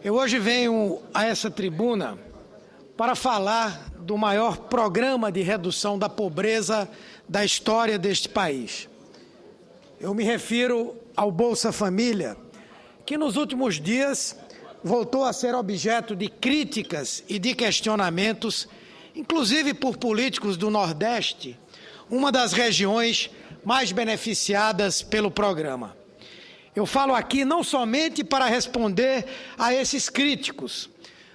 Eu hoje venho a essa tribuna para falar do maior programa de redução da pobreza da história deste país. Eu me refiro ao Bolsa Família, que nos últimos dias voltou a ser objeto de críticas e de questionamentos, inclusive por políticos do Nordeste, uma das regiões mais beneficiadas pelo programa. Eu falo aqui não somente para responder a esses críticos,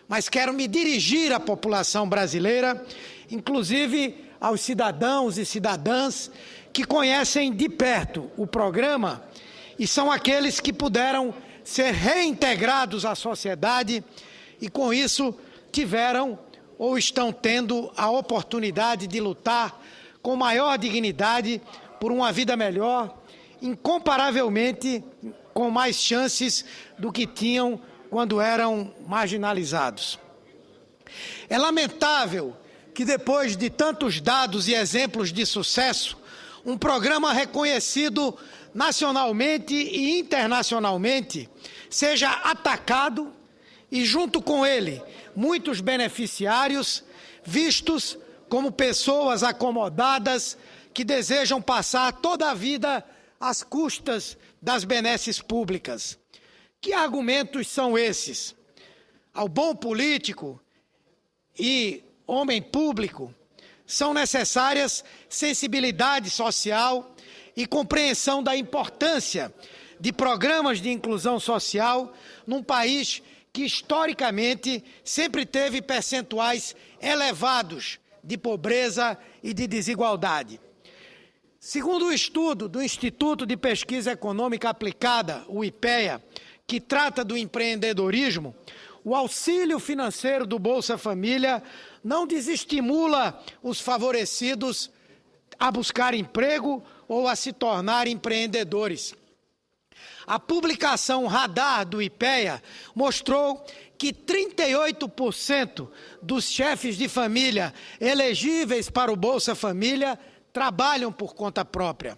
mas quero me dirigir à população brasileira, inclusive aos cidadãos e cidadãs que conhecem de perto o programa e são aqueles que puderam ser reintegrados à sociedade e, com isso, tiveram ou estão tendo a oportunidade de lutar com maior dignidade por uma vida melhor, incomparavelmente com mais chances do que tinham quando eram marginalizados. É lamentável que, depois de tantos dados e exemplos de sucesso, um programa reconhecido nacionalmente e internacionalmente seja atacado e, junto com ele, muitos beneficiários vistos como pessoas acomodadas que desejam passar toda a vida às custas das benesses públicas. Que argumentos são esses? Ao bom político e homem público são necessárias sensibilidade social e compreensão da importância de programas de inclusão social num país que, historicamente, sempre teve percentuais elevados de pobreza e de desigualdade. Segundo o estudo do Instituto de Pesquisa Econômica Aplicada, o IPEA, que trata do empreendedorismo, o auxílio financeiro do Bolsa Família não desestimula os favorecidos a buscar emprego ou a se tornar empreendedores. A publicação Radar do IPEA mostrou que 38% dos chefes de família elegíveis para o Bolsa Família trabalham por conta própria.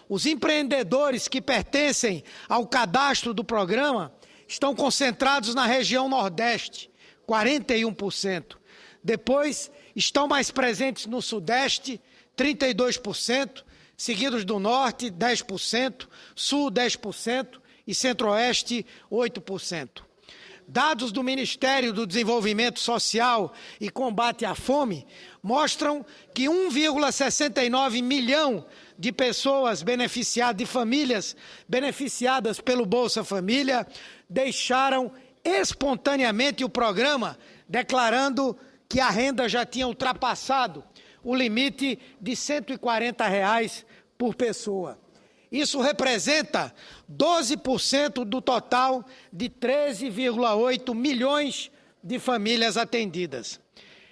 Os empreendedores que pertencem ao cadastro do programa estão concentrados na região Nordeste, 41%. Depois, estão mais presentes no Sudeste, 32%, seguidos do Norte, 10%, Sul, 10% e Centro-Oeste, 8%. Dados do Ministério do Desenvolvimento Social e Combate à Fome mostram que 1,69 milhão de pessoas beneficiadas, de famílias beneficiadas pelo Bolsa Família, deixaram espontaneamente o programa, declarando que a renda já tinha ultrapassado o limite de R$ 140 por pessoa. Isso representa 12% do total de 13,8 milhões de famílias atendidas.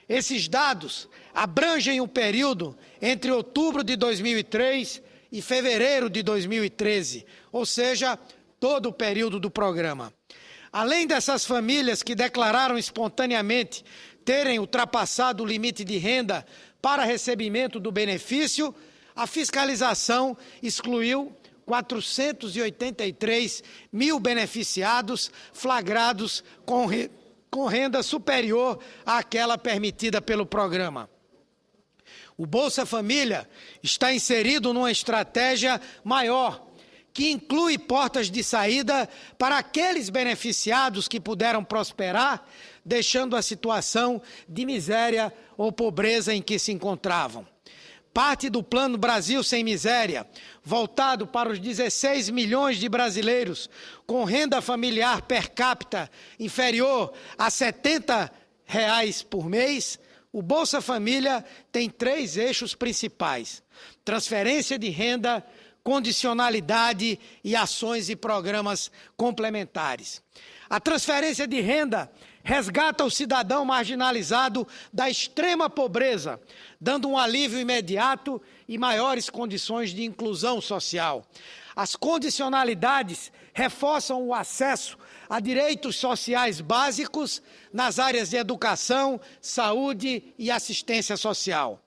Esses dados abrangem o período entre outubro de 2003 e fevereiro de 2013, ou seja, todo o período do programa. Além dessas famílias que declararam espontaneamente terem ultrapassado o limite de renda para recebimento do benefício, a fiscalização excluiu 483 mil beneficiados flagrados com renda superior àquela permitida pelo programa. O Bolsa Família está inserido numa estratégia maior, que inclui portas de saída para aqueles beneficiados que puderam prosperar, deixando a situação de miséria ou pobreza em que se encontravam. Parte do Plano Brasil Sem Miséria, voltado para os 16 milhões de brasileiros com renda familiar per capita inferior a R$ 70 por mês, o Bolsa Família tem 3 eixos principais: transferência de renda, condicionalidade e ações e programas complementares. A transferência de renda resgata o cidadão marginalizado da extrema pobreza, dando um alívio imediato e maiores condições de inclusão social. As condicionalidades reforçam o acesso a direitos sociais básicos nas áreas de educação, saúde e assistência social.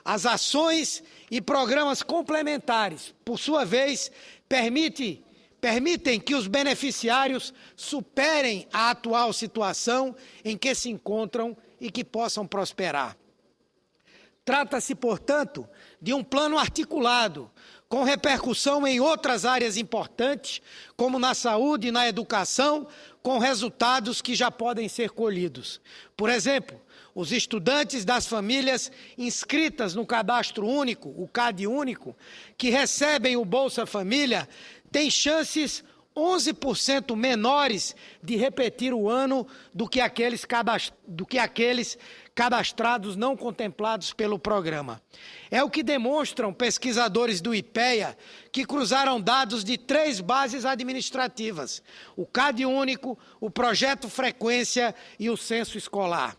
As ações e programas complementares, por sua vez, permitem que os beneficiários superem a atual situação em que se encontram e que possam prosperar. Trata-se, portanto, de um plano articulado, com repercussão em outras áreas importantes, como na saúde e na educação, com resultados que já podem ser colhidos. Por exemplo, os estudantes das famílias inscritas no Cadastro Único, o CAD Único, que recebem o Bolsa Família, têm chances 11% menores de repetir o ano do que aqueles cadastrados não contemplados pelo programa. É o que demonstram pesquisadores do IPEA, que cruzaram dados de 3 bases administrativas: o CAD Único, o Projeto Frequência e o Censo Escolar.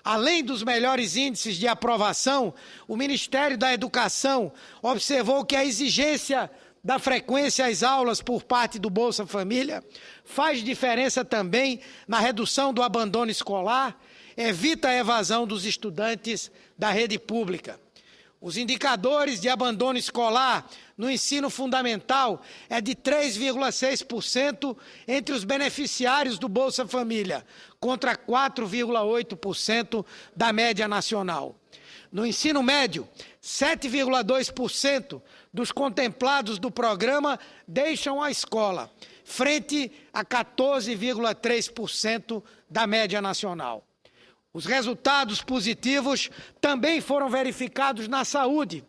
Além dos melhores índices de aprovação, o Ministério da Educação observou que a exigência da frequência às aulas por parte do Bolsa Família faz diferença também na redução do abandono escolar, evita a evasão dos estudantes da rede pública. Os indicadores de abandono escolar no ensino fundamental é de 3,6% entre os beneficiários do Bolsa Família, contra 4,8% da média nacional. No ensino médio, 7,2% dos contemplados do programa deixam a escola, frente a 14,3% da média nacional. Os resultados positivos também foram verificados na saúde.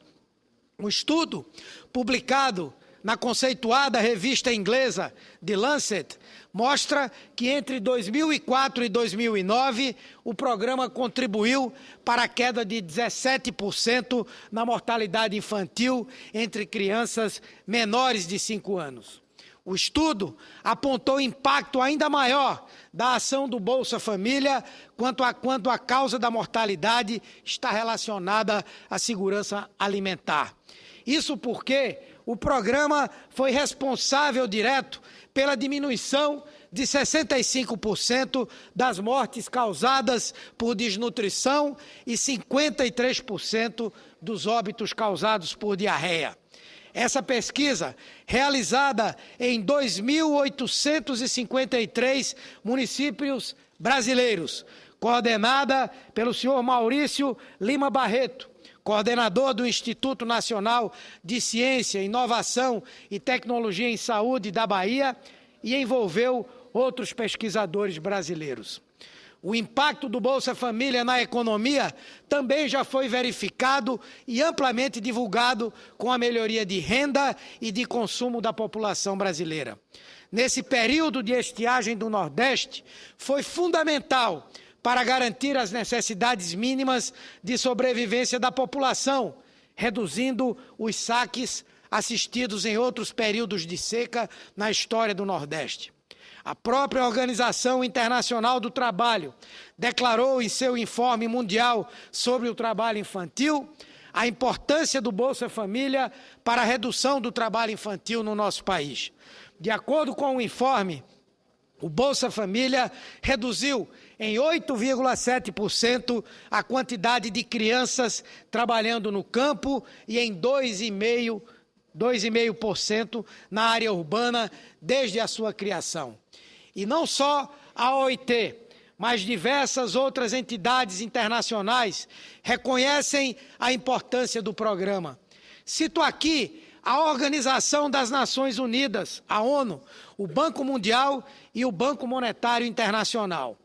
Um estudo publicado na conceituada revista inglesa The Lancet mostra que entre 2004 e 2009 o programa contribuiu para a queda de 17% na mortalidade infantil entre crianças menores de 5 anos. O estudo apontou impacto ainda maior da ação do Bolsa Família quanto a causa da mortalidade está relacionada à segurança alimentar. Isso porque o programa foi responsável direto pela diminuição de 65% das mortes causadas por desnutrição e 53% dos óbitos causados por diarreia. Essa pesquisa, realizada em 2.853 municípios brasileiros, coordenada pelo senhor Maurício Lima Barreto, coordenador do Instituto Nacional de Ciência, Inovação e Tecnologia em Saúde da Bahia, e envolveu outros pesquisadores brasileiros. O impacto do Bolsa Família na economia também já foi verificado e amplamente divulgado com a melhoria de renda e de consumo da população brasileira. Nesse período de estiagem do Nordeste, foi fundamental para garantir as necessidades mínimas de sobrevivência da população, reduzindo os saques assistidos em outros períodos de seca na história do Nordeste. A própria Organização Internacional do Trabalho declarou em seu informe mundial sobre o trabalho infantil a importância do Bolsa Família para a redução do trabalho infantil no nosso país. De acordo com o informe, o Bolsa Família reduziu em 8,7% a quantidade de crianças trabalhando no campo e em 2,5% na área urbana desde a sua criação. E não só a OIT, mas diversas outras entidades internacionais reconhecem a importância do programa. Cito aqui a Organização das Nações Unidas, a ONU, o Banco Mundial e o Banco Monetário Internacional.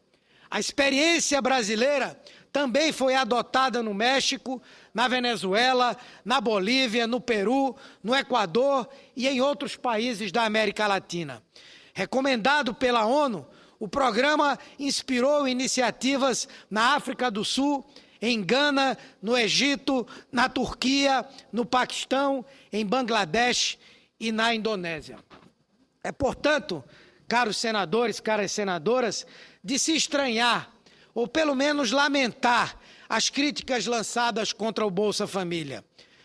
A experiência brasileira também foi adotada no México, na Venezuela, na Bolívia, no Peru, no Equador e em outros países da América Latina. Recomendado pela ONU, o programa inspirou iniciativas na África do Sul, em Gana, no Egito, na Turquia, no Paquistão, em Bangladesh e na Indonésia. É, portanto, caros senadores, caras senadoras, de se estranhar, ou pelo menos lamentar, as críticas lançadas contra o Bolsa Família.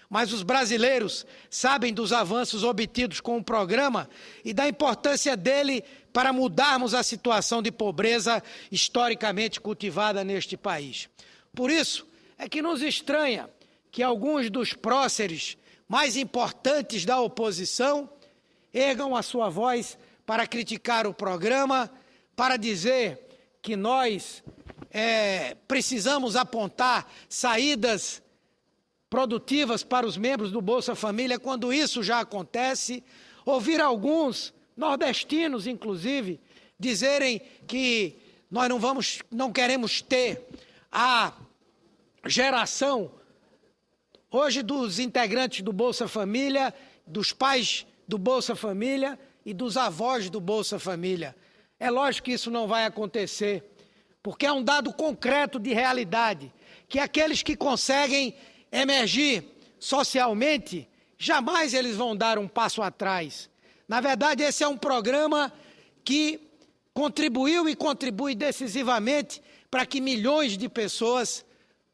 Mas os brasileiros sabem dos avanços obtidos com o programa e da importância dele para mudarmos a situação de pobreza historicamente cultivada neste país. Por isso é que nos estranha que alguns dos próceres mais importantes da oposição ergam a sua voz para criticar o programa, para dizer que nós precisamos apontar saídas produtivas para os membros do Bolsa Família, quando isso já acontece. Ouvir alguns, nordestinos inclusive, dizerem que nós não queremos ter a geração hoje dos integrantes do Bolsa Família, dos pais do Bolsa Família e dos avós do Bolsa Família. É lógico que isso não vai acontecer, porque é um dado concreto de realidade, que aqueles que conseguem emergir socialmente, jamais eles vão dar um passo atrás. Na verdade, esse é um programa que contribuiu e contribui decisivamente para que milhões de pessoas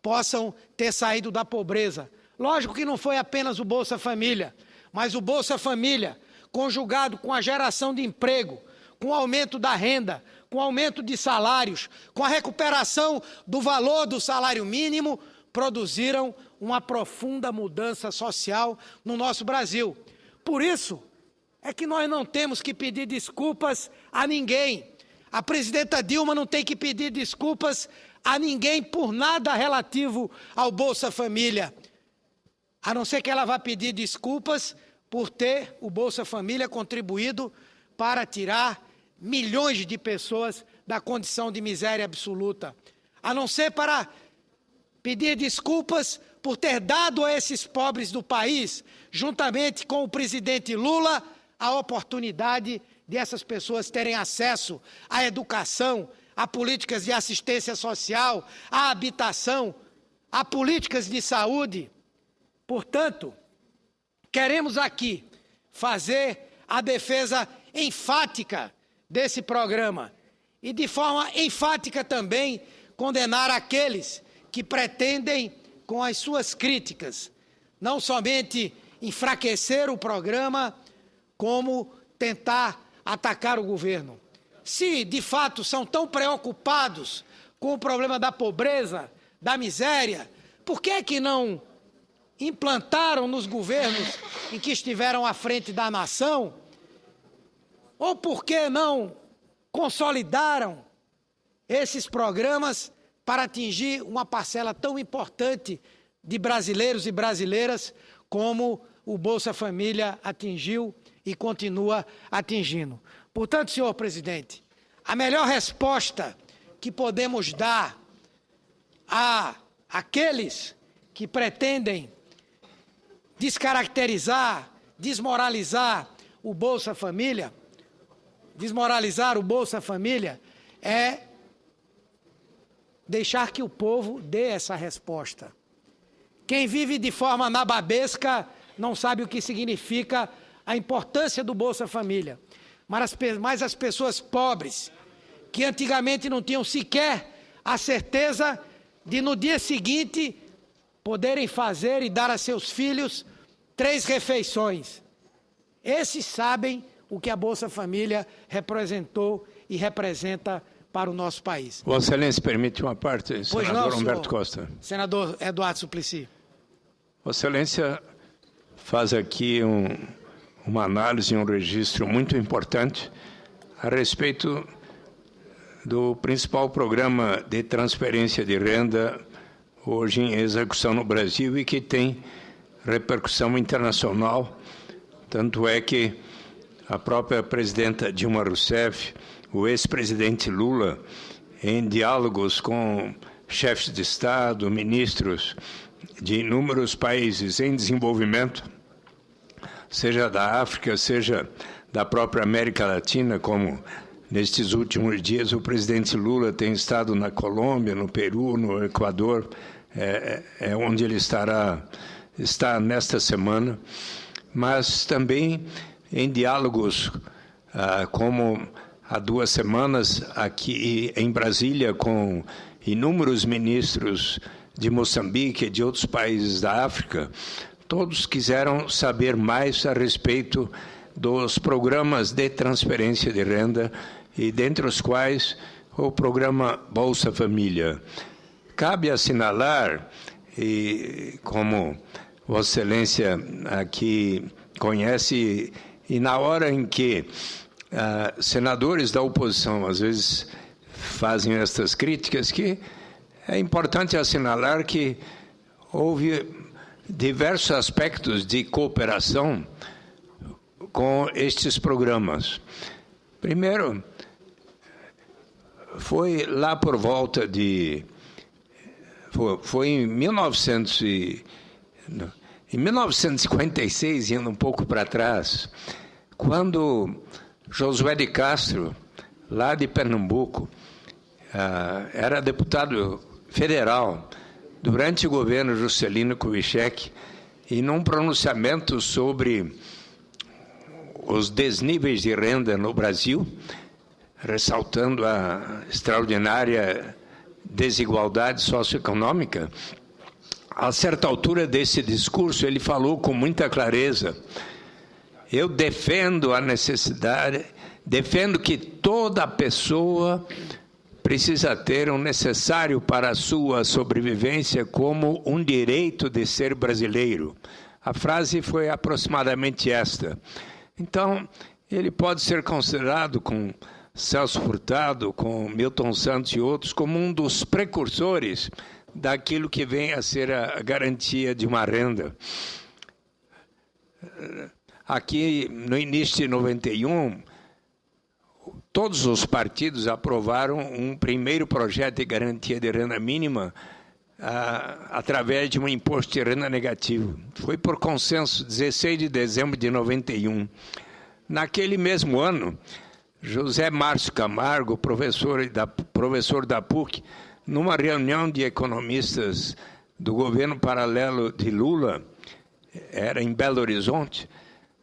possam ter saído da pobreza. Lógico que não foi apenas o Bolsa Família, mas o Bolsa Família, conjugado com a geração de emprego, com o aumento da renda, com o aumento de salários, com a recuperação do valor do salário mínimo, produziram uma profunda mudança social no nosso Brasil. Por isso é que nós não temos que pedir desculpas a ninguém. A presidenta Dilma não tem que pedir desculpas a ninguém por nada relativo ao Bolsa Família, a não ser que ela vá pedir desculpas por ter o Bolsa Família contribuído para tirar milhões de pessoas da condição de miséria absoluta, a não ser para pedir desculpas por ter dado a esses pobres do país, juntamente com o presidente Lula, a oportunidade de essas pessoas terem acesso à educação, a políticas de assistência social, à habitação, a políticas de saúde. Portanto, queremos aqui fazer a defesa enfática desse programa e, de forma enfática também, condenar aqueles que pretendem, com as suas críticas, não somente enfraquecer o programa, como tentar atacar o governo. Se, de fato, são tão preocupados com o problema da pobreza, da miséria, por que é que não implantaram nos governos em que estiveram à frente da nação? Ou por que não consolidaram esses programas para atingir uma parcela tão importante de brasileiros e brasileiras como o Bolsa Família atingiu e continua atingindo? Portanto, senhor presidente, a melhor resposta que podemos dar a aqueles que pretendem descaracterizar, desmoralizar o Bolsa Família, é deixar que o povo dê essa resposta. Quem vive de forma nababesca não sabe o que significa a importância do Bolsa Família. Mas as pessoas pobres, que antigamente não tinham sequer a certeza de no dia seguinte poderem fazer e dar a seus filhos 3 refeições, esses sabem o que a Bolsa Família representou e representa para o nosso país. Vossa Excelência, permite uma parte, senador Humberto Costa. Senador Eduardo Suplicy. Vossa Excelência faz aqui uma análise, um registro muito importante a respeito do principal programa de transferência de renda hoje em execução no Brasil e que tem repercussão internacional. Tanto é que a própria presidenta Dilma Rousseff, o ex-presidente Lula, em diálogos com chefes de Estado, ministros de inúmeros países em desenvolvimento, seja da África, seja da própria América Latina, como nestes últimos dias o presidente Lula tem estado na Colômbia, no Peru, no Equador, onde ele está nesta semana, mas também em diálogos, como há 2 semanas aqui em Brasília, com inúmeros ministros de Moçambique e de outros países da África. Todos quiseram saber mais a respeito dos programas de transferência de renda, e dentre os quais o programa Bolsa Família. Cabe assinalar, e como Vossa Excelência aqui conhece E na hora em que senadores da oposição, às vezes, fazem estas críticas, que é importante assinalar que houve diversos aspectos de cooperação com estes programas. Primeiro, foi lá por volta de... Foi em 1956, indo um pouco para trás, quando Josué de Castro, lá de Pernambuco, era deputado federal durante o governo Juscelino Kubitschek, e num pronunciamento sobre os desníveis de renda no Brasil, ressaltando a extraordinária desigualdade socioeconômica, a certa altura desse discurso, ele falou com muita clareza: eu defendo a necessidade, defendo que toda pessoa precisa ter o necessário para a sua sobrevivência como um direito de ser brasileiro. A frase foi aproximadamente esta. Então, ele pode ser considerado, com Celso Furtado, com Milton Santos e outros, como um dos precursores daquilo que vem a ser a garantia de uma renda. Aqui, no início de 91, todos os partidos aprovaram um primeiro projeto de garantia de renda mínima através de um imposto de renda negativo. Foi por consenso, 16 de dezembro de 91. Naquele mesmo ano, José Márcio Camargo, professor da PUC, numa reunião de economistas do governo paralelo de Lula, era em Belo Horizonte,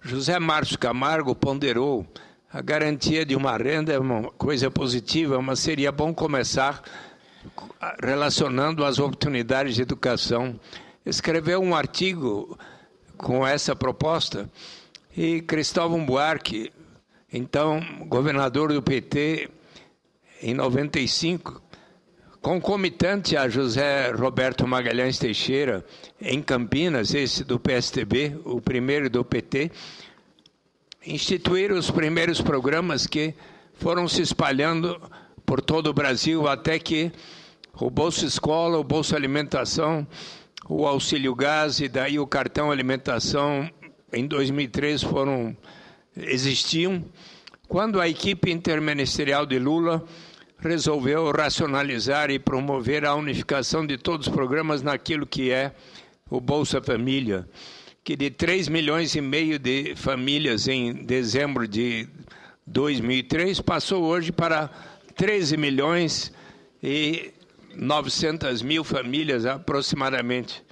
José Márcio Camargo ponderou: a garantia de uma renda é uma coisa positiva, mas seria bom começar relacionando as oportunidades de educação. Escreveu um artigo com essa proposta, e Cristóvão Buarque, então governador do PT, em 95, concomitante a José Roberto Magalhães Teixeira, em Campinas, esse do PSDB, o primeiro do PT, instituíram os primeiros programas que foram se espalhando por todo o Brasil, até que o Bolsa Escola, o Bolsa Alimentação, o Auxílio Gás e daí o Cartão Alimentação, em 2003, existiam, quando a equipe interministerial de Lula resolveu racionalizar e promover a unificação de todos os programas naquilo que é o Bolsa Família, que de 3,5 milhões de famílias em dezembro de 2003 passou hoje para 13 milhões e 900 mil famílias aproximadamente,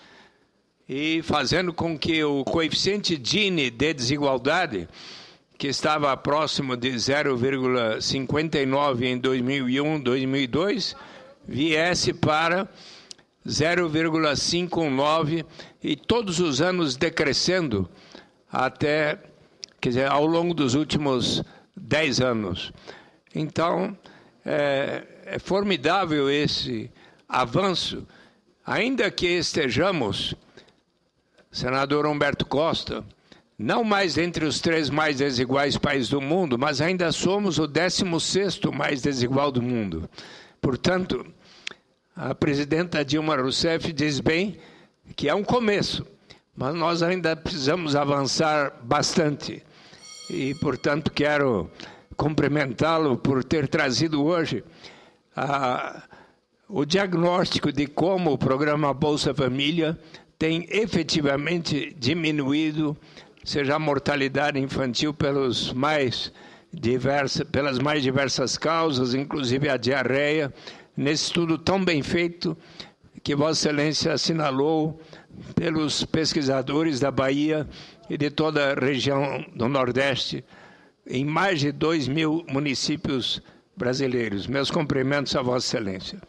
e fazendo com que o coeficiente Gini de desigualdade, que estava próximo de 0,59 em 2001, 2002, viesse para 0,519 e todos os anos decrescendo até, ao longo dos últimos 10 anos. Então, é formidável esse avanço, ainda que estejamos, senador Humberto Costa, não mais entre os 3 mais desiguais países do mundo, mas ainda somos o 16º mais desigual do mundo. Portanto, a presidenta Dilma Rousseff diz bem que é um começo, mas nós ainda precisamos avançar bastante. E, portanto, quero cumprimentá-lo por ter trazido hoje o diagnóstico de como o programa Bolsa Família tem efetivamente diminuído, seja a mortalidade infantil pelas mais diversas causas, inclusive a diarreia, nesse estudo tão bem feito que Vossa Excelência assinalou pelos pesquisadores da Bahia e de toda a região do Nordeste, em mais de 2.000 municípios brasileiros. Meus cumprimentos a Vossa Excelência.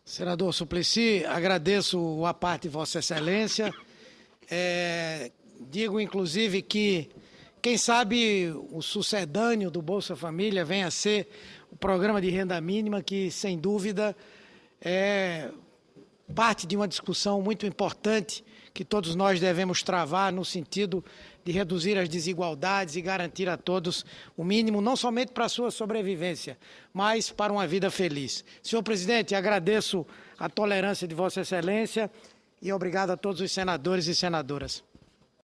Senador Suplicy, agradeço a parte de Vossa Excelência. Digo, inclusive, que, quem sabe, o sucedâneo do Bolsa Família venha a ser o programa de renda mínima, que, sem dúvida, é parte de uma discussão muito importante que todos nós devemos travar no sentido de de reduzir as desigualdades e garantir a todos o mínimo, não somente para a sua sobrevivência, mas para uma vida feliz. Senhor presidente, agradeço a tolerância de Vossa Excelência e obrigado a todos os senadores e senadoras.